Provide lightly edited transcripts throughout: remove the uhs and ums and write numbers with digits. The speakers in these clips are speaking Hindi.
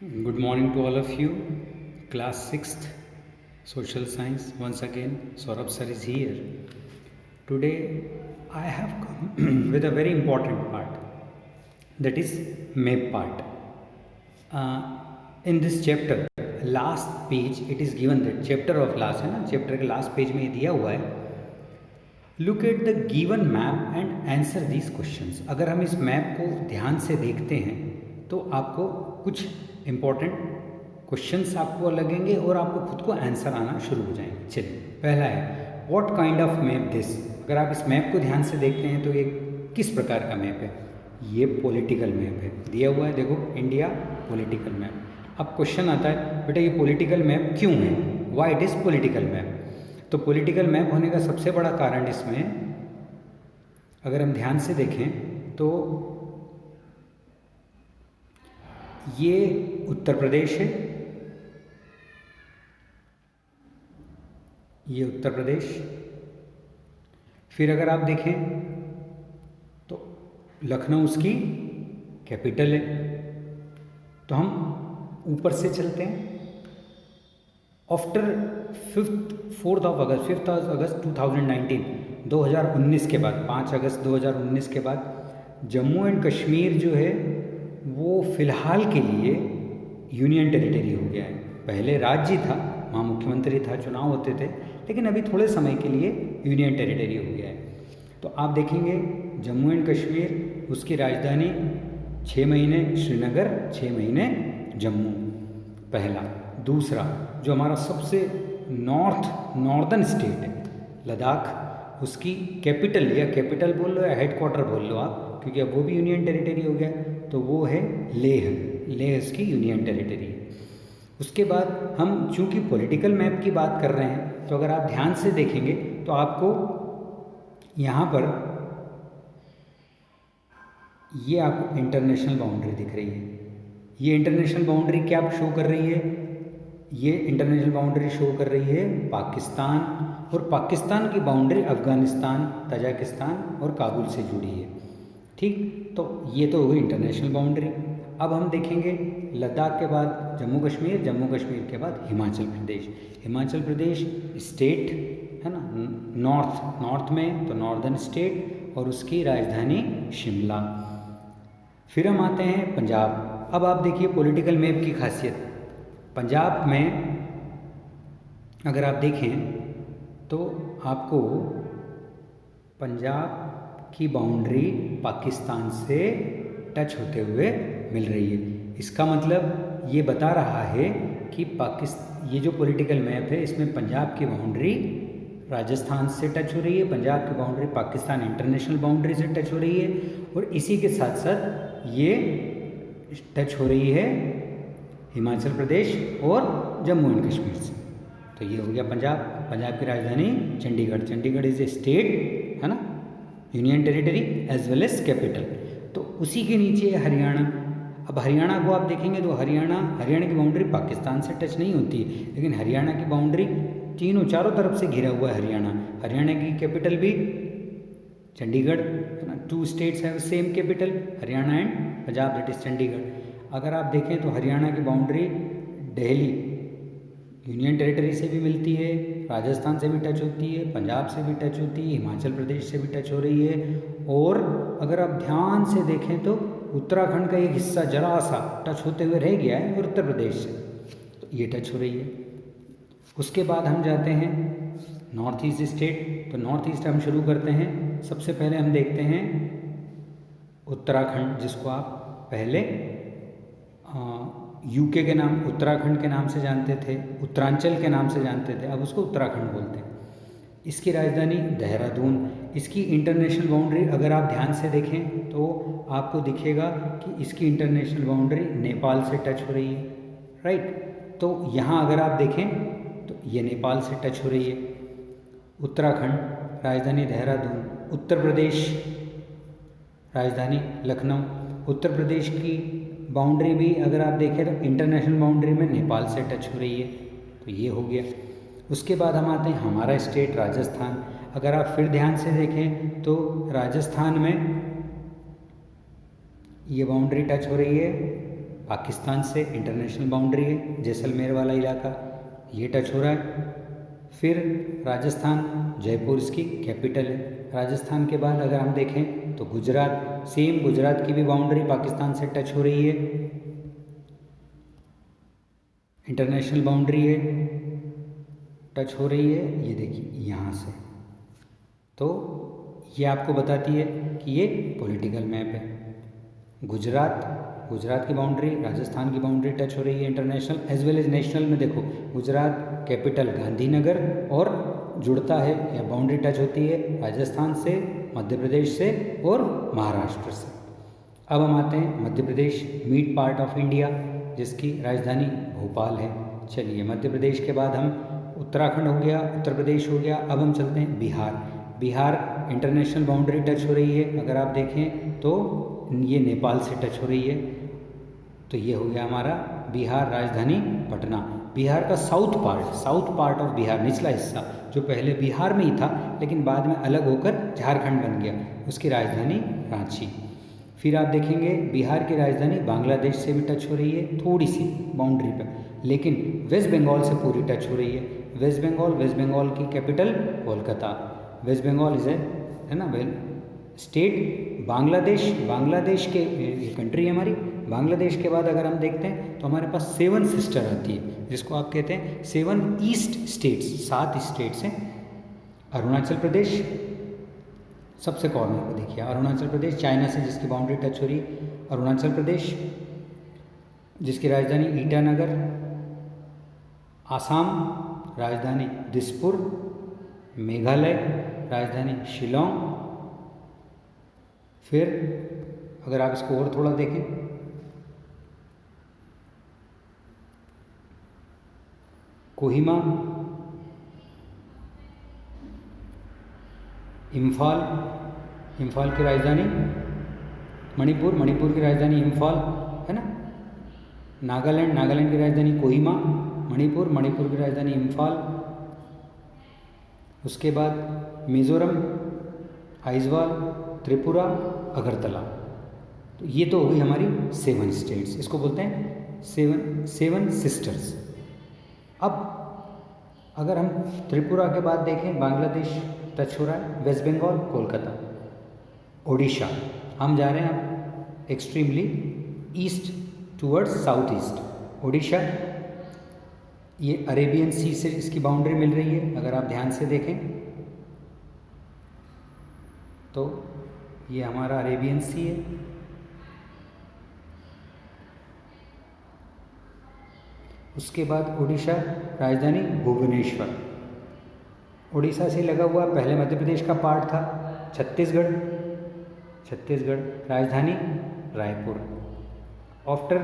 Good morning to all of you. Class 6th Social Science. Once again, Saurabh sir is here. Today, I have come with a very important part, that is map part. In this chapter, last page, it is given that chapter of last है ना, chapter के last page में ये दिया हुआ है. Look at the given map and answer these questions. अगर हम इस मैप को ध्यान से देखते हैं तो आपको कुछ इम्पॉर्टेंट क्वेश्चंस आपको लगेंगे और आपको खुद को आंसर आना शुरू हो जाएंगे. चलिए, पहला है what kind of map this. अगर आप इस मैप को ध्यान से देखते हैं तो ये किस प्रकार का मैप है. ये पॉलिटिकल मैप है, दिया हुआ है, देखो इंडिया पॉलिटिकल मैप. अब क्वेश्चन आता है बेटा ये पॉलिटिकल मैप क्यों है, why it is political map. तो पॉलिटिकल मैप होने का सबसे बड़ा कारण इसमें अगर हम ध्यान से देखें तो ये उत्तर प्रदेश है, ये उत्तर प्रदेश. फिर अगर आप देखें तो लखनऊ उसकी कैपिटल है. तो हम ऊपर से चलते हैं. आफ्टर 4th अगस्त 2019 के बाद, 5 अगस्त 2019 के बाद जम्मू एंड कश्मीर जो है वो फ़िलहाल के लिए यूनियन टेरिटरी हो गया है. पहले राज्य था, वहाँ मुख्यमंत्री था, चुनाव होते थे, लेकिन अभी थोड़े समय के लिए यूनियन टेरिटरी हो गया है. तो आप देखेंगे जम्मू एंड कश्मीर, उसकी राजधानी 6 महीने श्रीनगर, 6 महीने जम्मू, पहला. दूसरा जो हमारा सबसे नॉर्दर्न स्टेट है लद्दाख, उसकी कैपिटल या कैपिटल बोल लो या हेडक्वार्टर बोल लो आप, क्योंकि अब वो भी यूनियन टेरिटरी हो गया, तो वो है लेह. लेह इसकी यूनियन टेरिटरी है. उसके बाद हम चूंकि पॉलिटिकल मैप की बात कर रहे हैं तो अगर आप ध्यान से देखेंगे तो आपको यहाँ पर ये आपको इंटरनेशनल बाउंड्री दिख रही है. ये इंटरनेशनल बाउंड्री क्या शो कर रही है, ये इंटरनेशनल बाउंड्री शो कर रही है पाकिस्तान, और पाकिस्तान की बाउंड्री अफ़गानिस्तान, तजाकिस्तान और काबुल से जुड़ी है. ठीक, तो ये तो हो गई इंटरनेशनल बाउंड्री. अब हम देखेंगे लद्दाख के बाद जम्मू कश्मीर, जम्मू कश्मीर के बाद हिमाचल प्रदेश. हिमाचल प्रदेश स्टेट है ना, नॉर्थ में, तो नॉर्दर्न स्टेट, और उसकी राजधानी शिमला. फिर हम आते हैं पंजाब. अब आप देखिए पॉलिटिकल मैप की खासियत. पंजाब में अगर आप देखें तो आपको पंजाब की बाउंड्री पाकिस्तान से टच होते हुए मिल रही है. इसका मतलब ये बता रहा है कि ये जो पॉलिटिकल मैप है इसमें पंजाब की बाउंड्री राजस्थान से टच हो रही है, पंजाब की बाउंड्री पाकिस्तान इंटरनेशनल बाउंड्री से टच हो रही है, और इसी के साथ साथ ये टच हो रही है हिमाचल प्रदेश और जम्मू एंड कश्मीर से. तो ये हो गया पंजाब. पंजाब की राजधानी Chandigarh. Chandigarh is a state है ना, union territory as well as capital. तो उसी के नीचे है हरियाणा. अब हरियाणा को आप देखेंगे तो हरियाणा की बाउंड्री पाकिस्तान से टच नहीं होती है, लेकिन हरियाणा की बाउंड्री चारों तरफ से घिरा हुआ है हरियाणा. हरियाणा की कैपिटल भी चंडीगढ़ है ना. 2 states have same capital, Haryana and Punjab, that is Chandigarh. अगर आप देखें तो हरियाणा की बाउंड्री दिल्ली यूनियन टेरिटरी से भी मिलती है, राजस्थान से भी टच होती है, पंजाब से भी टच होती है, हिमाचल प्रदेश से भी टच हो रही है, और अगर आप ध्यान से देखें तो उत्तराखंड का एक हिस्सा जरा सा टच होते हुए रह गया है और उत्तर प्रदेश से, तो ये टच हो रही है. उसके बाद हम जाते हैं नॉर्थ ईस्ट स्टेट. तो नॉर्थ ईस्ट हम शुरू करते हैं. सबसे पहले हम देखते हैं उत्तराखंड, जिसको आप पहले यूके के नाम, उत्तराखंड के नाम से जानते थे, उत्तरांचल के नाम से जानते थे, अब उसको उत्तराखंड बोलते हैं. इसकी राजधानी देहरादून. इसकी इंटरनेशनल बाउंड्री अगर आप ध्यान से देखें तो आपको दिखेगा कि इसकी इंटरनेशनल बाउंड्री नेपाल से टच हो रही है, राइट. तो यहाँ अगर आप देखें तो ये नेपाल से टच हो रही है. उत्तराखंड राजधानी देहरादून, उत्तर प्रदेश राजधानी लखनऊ. उत्तर प्रदेश की बाउंड्री भी अगर आप देखें तो इंटरनेशनल बाउंड्री में नेपाल से टच हो रही है, तो ये हो गया. उसके बाद हम आते हैं हमारा स्टेट राजस्थान. अगर आप फिर ध्यान से देखें तो राजस्थान में ये बाउंड्री टच हो रही है पाकिस्तान से इंटरनेशनल बाउंड्री है, जैसलमेर वाला इलाका ये टच हो रहा है। फिर राजस्थान, जयपुर इसकी कैपिटल है। राजस्थान के बाद अगर हम देखें तो गुजरात, सेम गुजरात की भी बाउंड्री पाकिस्तान से टच हो रही है, इंटरनेशनल बाउंड्री है, टच हो रही है, ये देखिए यहाँ से। तो ये आपको बताती है कि ये पॉलिटिकल मैप है। गुजरात की बाउंड्री, राजस्थान की बाउंड्री टच हो रही है international as well as national में। देखो गुजरात कैपिटल गांधीनगर और जुड़ता है या बाउंड्री टच होती है राजस्थान से, मध्य प्रदेश से और महाराष्ट्र से। अब हम आते हैं Madhya Pradesh, mid part of India, जिसकी राजधानी भोपाल है। चलिए मध्य प्रदेश के बाद हम उत्तराखंड हो गया, उत्तर प्रदेश हो गया। अब हम चलते हैं बिहार इंटरनेशनल बाउंड्री टच हो रही है। अगर आप देखें तो ये नेपाल से टच हो रही है। तो ये हो गया हमारा बिहार, राजधानी पटना। बिहार का साउथ पार्ट ऑफ बिहार, निचला हिस्सा जो पहले बिहार में ही था लेकिन बाद में अलग होकर झारखंड बन गया, उसकी राजधानी रांची। फिर आप देखेंगे बिहार की राजधानी बांग्लादेश से भी टच हो रही है, थोड़ी सी बाउंड्री पर, लेकिन वेस्ट बंगाल से पूरी टच हो रही है। वेस्ट बंगाल की कैपिटल कोलकाता। वेस्ट बंगाल है ना वेल स्टेट। बांग्लादेश के कंट्री है हमारी। बांग्लादेश के बाद अगर हम देखते हैं तो हमारे पास 7 सिस्टर आती है, जिसको आप कहते हैं 7 ईस्ट स्टेट्स, 7 स्टेट्स हैं। अरुणाचल प्रदेश सबसे कॉर्नर पर देखिए, अरुणाचल प्रदेश चाइना से जिसकी बाउंड्री टच हो रही है, अरुणाचल प्रदेश जिसकी राजधानी ईटानगर। आसाम राजधानी दिसपुर। मेघालय राजधानी शिलोंग। फिर अगर आप इसको और थोड़ा देखें, कोहिमा, इम्फाल की राजधानी मणिपुर की राजधानी इम्फाल है ना। नागालैंड की राजधानी कोहिमा, मणिपुर की राजधानी इम्फाल। उसके बाद मिज़ोरम, आइजवाल, त्रिपुरा, अगरतला। तो ये तो हो गई हमारी 7 स्टेट्स, इसको बोलते हैं 7 सिस्टर्स। अब अगर हम त्रिपुरा के बाद देखें, बांग्लादेश टच हो रहा है, वेस्ट बंगाल, कोलकाता, ओडिशा। हम जा रहे हैं अब extremely east towards south east. Odisha, ये अरेबियन सी से इसकी बाउंड्री मिल रही है। अगर आप ध्यान से देखें तो ये हमारा अरेबियन सी है। उसके बाद उड़ीसा, राजधानी भुवनेश्वर। उड़ीसा से लगा हुआ पहले मध्य प्रदेश का पार्ट था छत्तीसगढ़, राजधानी रायपुर। आफ्टर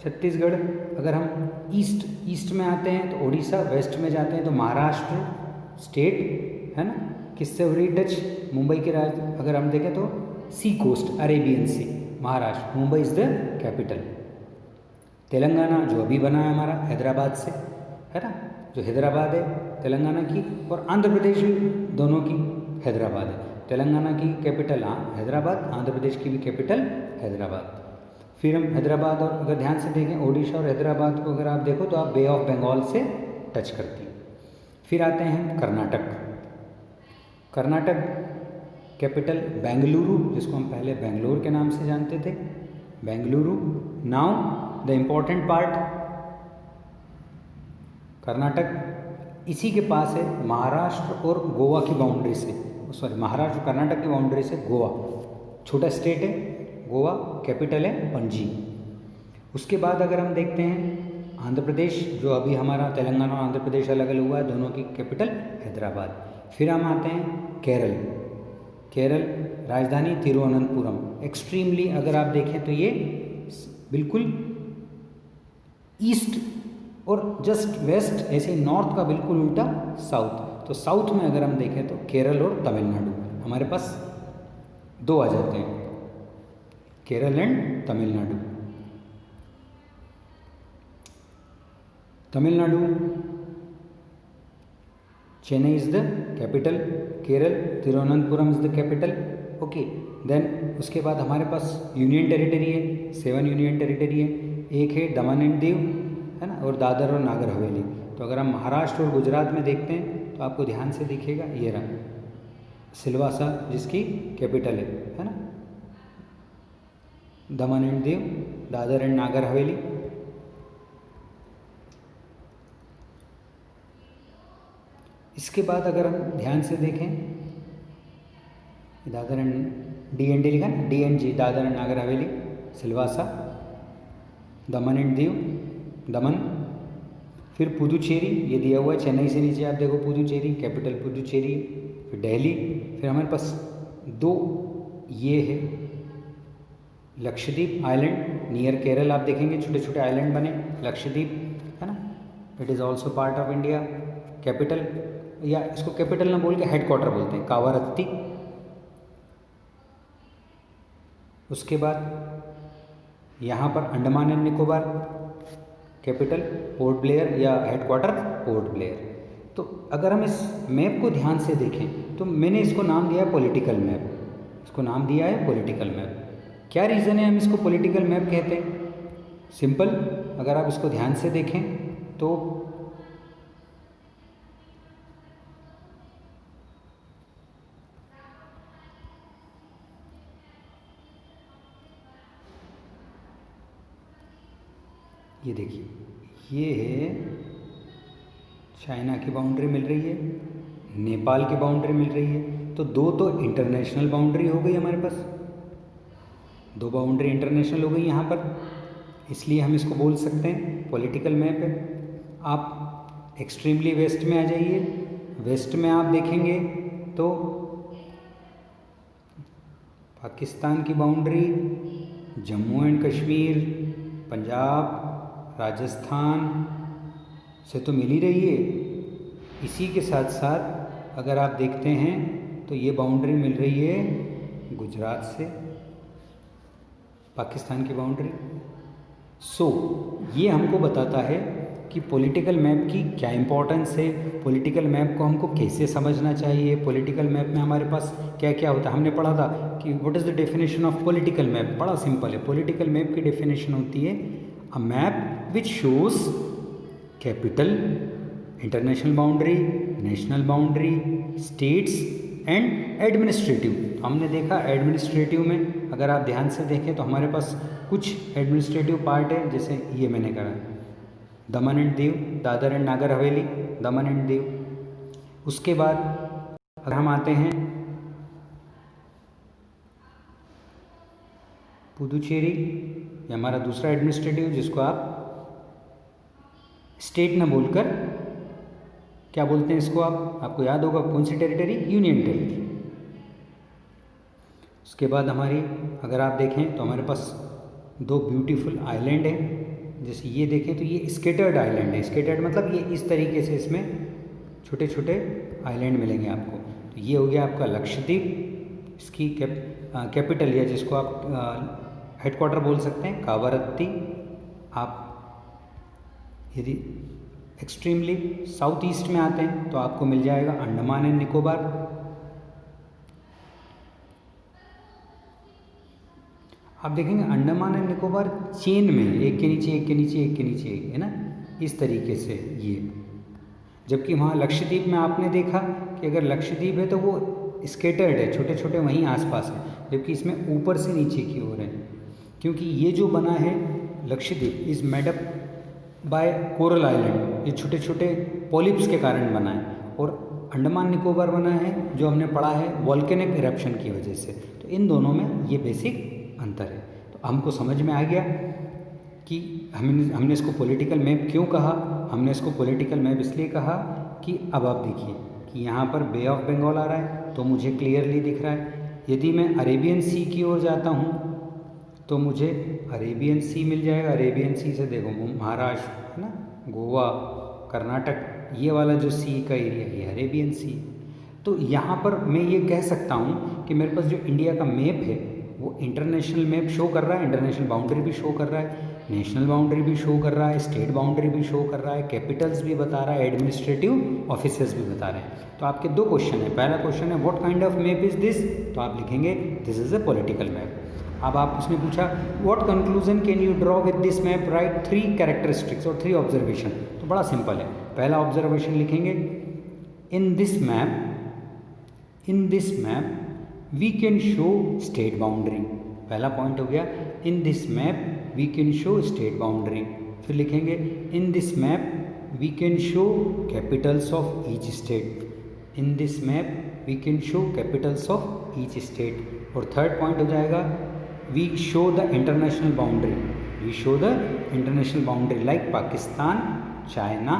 छत्तीसगढ़ अगर हम ईस्ट में आते हैं तो उड़ीसा, वेस्ट में जाते हैं तो महाराष्ट्र स्टेट है ना, किससे हो रही टच, मुंबई के अगर हम देखें तो sea coast, Arabian sea, Maharashtra, Mumbai is the capital. Telangana जो अभी बना है हमारा हैदराबाद से है ना, जो हैदराबाद है तेलंगाना की, और आंध्र प्रदेश दोनों की हैदराबाद है। तेलंगाना की कैपिटल हैदराबाद, आंध्र प्रदेश की भी कैपिटल हैदराबाद। फिर हम हैदराबाद, और अगर ध्यान से देखें ओडिशा और हैदराबाद को अगर आप देखो तो आप बे ऑफ बंगाल से टच करती है। फिर आते हैं कर्नाटक कैपिटल बेंगलुरु, जिसको हम पहले बेंगलोर के नाम से जानते थे, Bengaluru. Now the important part, Karnataka इसी के पास है महाराष्ट्र और गोवा की बाउंड्री से, महाराष्ट्र और कर्नाटक की बाउंड्री से गोवा, छोटा स्टेट है गोवा, कैपिटल है पणजी। उसके बाद अगर हम देखते हैं आंध्र प्रदेश, जो अभी हमारा तेलंगाना और आंध्र प्रदेश अलग अलग हुआ है, दोनों की कैपिटल हैदराबाद। फिर हम आते हैं केरल, राजधानी तिरुवनंतपुरम। एक्सट्रीमली अगर आप देखें तो ये बिल्कुल ईस्ट और जस्ट वेस्ट, ऐसे नॉर्थ का बिल्कुल उल्टा साउथ। तो साउथ में अगर हम देखें तो केरल और तमिलनाडु हमारे पास 2 आ जाते हैं, Kerala and Tamil Nadu. Tamil Nadu, Chennai is the capital, Kerala Thiruvananthapuram is the capital. Okay, then उसके बाद हमारे पास यूनियन टेरिटरी है, 7 यूनियन टेरिटरी है। एक है दमन एंड दीव, है ना, और दादर और नागर हवेली। तो अगर हम महाराष्ट्र और गुजरात में देखते हैं तो आपको ध्यान से दिखेगा ये रहा सिलवासा, जिसकी कैपिटल है ना, दमन एंड दीव, दादर एंड नागर हवेली। इसके बाद अगर हम ध्यान से देखें, दादर एंड DND लिखा ना, DNG, Dadar and Nagar Haveli, Silvassa, Daman and Diu, दमन, फिर पुदुचेरी, ये दिया हुआ है चेन्नई से नीचे आप देखो पुदुचेरी, कैपिटल पुदुचेरी, फिर दिल्ली, फिर हमारे पास दो ये है लक्षद्वीप आइलैंड नियर केरल, आप देखेंगे छोटे छोटे आइलैंड बने, लक्षद्वीप, है ना, it is also part of India. Capital, या इसको कैपिटल ना बोल के हेडक्वार्टर बोलते हैं, कावारत्ती। उसके बाद यहाँ पर Andaman and Nicobar, capital port Blair या हेडक्वार्टर पोर्ट ब्लेयर। तो अगर हम इस मैप को ध्यान से देखें तो मैंने इसको नाम दिया है पॉलिटिकल मैप, इसको नाम दिया है पॉलिटिकल मैप। क्या रीज़न है हम इसको पॉलिटिकल मैप कहते हैं? सिंपल, अगर आप इसको ध्यान से देखें तो ये देखिए, ये है चाइना की बाउंड्री मिल रही है, नेपाल की बाउंड्री मिल रही है। तो दो तो इंटरनेशनल बाउंड्री हो गई हमारे पास, दो बाउंड्री इंटरनेशनल हो गई यहाँ पर, इसलिए हम इसको बोल सकते हैं पॉलिटिकल मैप है। आप एक्सट्रीमली वेस्ट में आ जाइए, वेस्ट में आप देखेंगे तो पाकिस्तान की बाउंड्री जम्मू एंड कश्मीर, पंजाब, राजस्थान से तो मिल ही रही है। इसी के साथ साथ अगर आप देखते हैं तो ये बाउंड्री मिल रही है गुजरात से, पाकिस्तान की बाउंड्री। ये हमको बताता है कि पॉलिटिकल मैप की क्या इंपॉर्टेंस है, पॉलिटिकल मैप को हमको कैसे समझना चाहिए, पॉलिटिकल मैप में हमारे पास क्या क्या होता है। हमने पढ़ा था कि what is the definition of political map, बड़ा सिंपल है। पॉलिटिकल मैप की डेफिनेशन होती है a map which shows capital, international boundary, national boundary, states and administrative. हमने देखा एडमिनिस्ट्रेटिव में अगर आप ध्यान से देखें तो हमारे पास कुछ एडमिनिस्ट्रेटिव पार्ट है, जैसे ये मैंने कहा दमन and Diu, Dadar and Nagar Haveli, Daman and Diu. उसके बाद अगर हम आते हैं पुदुचेरी, ये हमारा दूसरा एडमिनिस्ट्रेटिव, जिसको आप स्टेट न बोलकर क्या बोलते हैं इसको, आपको याद होगा कौन सी टेरिटरी, यूनियन टेरिटरी। उसके बाद हमारी अगर आप देखें तो हमारे पास दो ब्यूटीफुल आइलैंड है, जैसे ये देखें तो ये स्केटर्ड आइलैंड है। स्केटर्ड मतलब ये इस तरीके से इसमें छोटे छोटे आइलैंड मिलेंगे आपको। तो ये हो गया आपका लक्षद्वीप, इसकी कैपिटल या जिसको आप हेडक्वार्टर बोल सकते हैं कावारत्ती। आप यदि एक्सट्रीमली साउथ ईस्ट में आते हैं तो आपको मिल जाएगा अंडमान एंड निकोबार। आप देखेंगे अंडमान एंड निकोबार चेन में एक के नीचे एक के नीचे एक के नीचे एक, है ना, इस तरीके से ये। जबकि वहाँ लक्षद्वीप में आपने देखा कि अगर लक्षद्वीप है तो वो स्केटर्ड है, छोटे छोटे वहीं आसपास है, जबकि इसमें ऊपर से नीचे की ओर है। क्योंकि ये जो बना है Lakshadweep is made up by coral island, ये छोटे छोटे पॉलिप्स के कारण बना है। और अंडमान निकोबार बना है जो हमने पढ़ा है वॉल्केनिक इरप्शन की वजह से। तो इन दोनों में ये बेसिक अंतर है। तो हमको समझ में आ गया कि हमने इसको पॉलिटिकल मैप क्यों कहा। हमने इसको पॉलिटिकल मैप इसलिए कहा कि अब आप देखिए कि यहाँ पर बे ऑफ बंगाल आ रहा है तो मुझे क्लियरली दिख रहा है। यदि मैं अरेबियन सी की ओर जाता हूँ तो मुझे अरेबियन सी मिल जाएगा। अरेबियन सी से देखो महाराष्ट्र, है ना, गोवा, कर्नाटक, ये वाला जो सी का एरिया है ये अरेबियन सी। तो यहाँ पर मैं ये कह सकता हूँ कि मेरे पास जो इंडिया का मैप है वो इंटरनेशनल मैप शो कर रहा है, इंटरनेशनल बाउंड्री भी शो कर रहा है, नेशनल बाउंड्री भी शो कर रहा है, स्टेट बाउंड्री भी शो कर रहा है, कैपिटल्स भी बता रहा है, एडमिनिस्ट्रेटिव ऑफिसर्स भी बता रहे हैं। तो आपके दो क्वेश्चन है। पहला क्वेश्चन है what kind of map is this, तो आप लिखेंगे this is a political map. अब आप उसने पूछा what conclusion can you draw with this map, right 3 characteristics और 3 ऑब्जर्वेशन। तो बड़ा सिंपल है। पहला ऑब्जर्वेशन लिखेंगे in this map we can show state boundary. पहला पॉइंट हो गया in this map we can show state boundary. फिर लिखेंगे in this map we can show capitals of each state. In this map we can show capitals of each state. और थर्ड पॉइंट हो जाएगा we show the international boundary. We show the international boundary like Pakistan, China,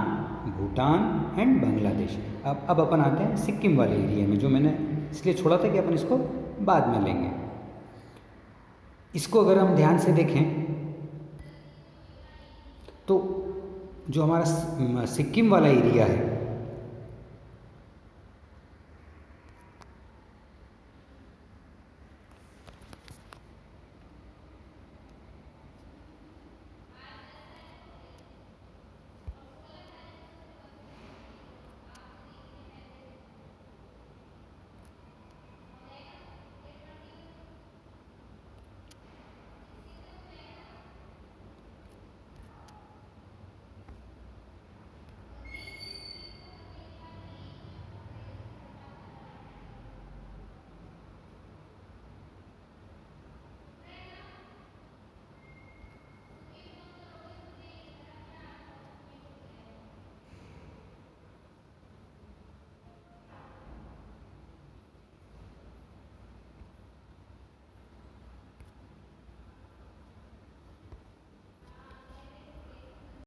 Bhutan and Bangladesh. अब अपन आते हैं सिक्किम वाले एरिया में, जो मैंने इसलिए छोड़ा था कि अपन इसको बाद में लेंगे। इसको अगर हम ध्यान से देखें तो जो हमारा सिक्किम वाला एरिया है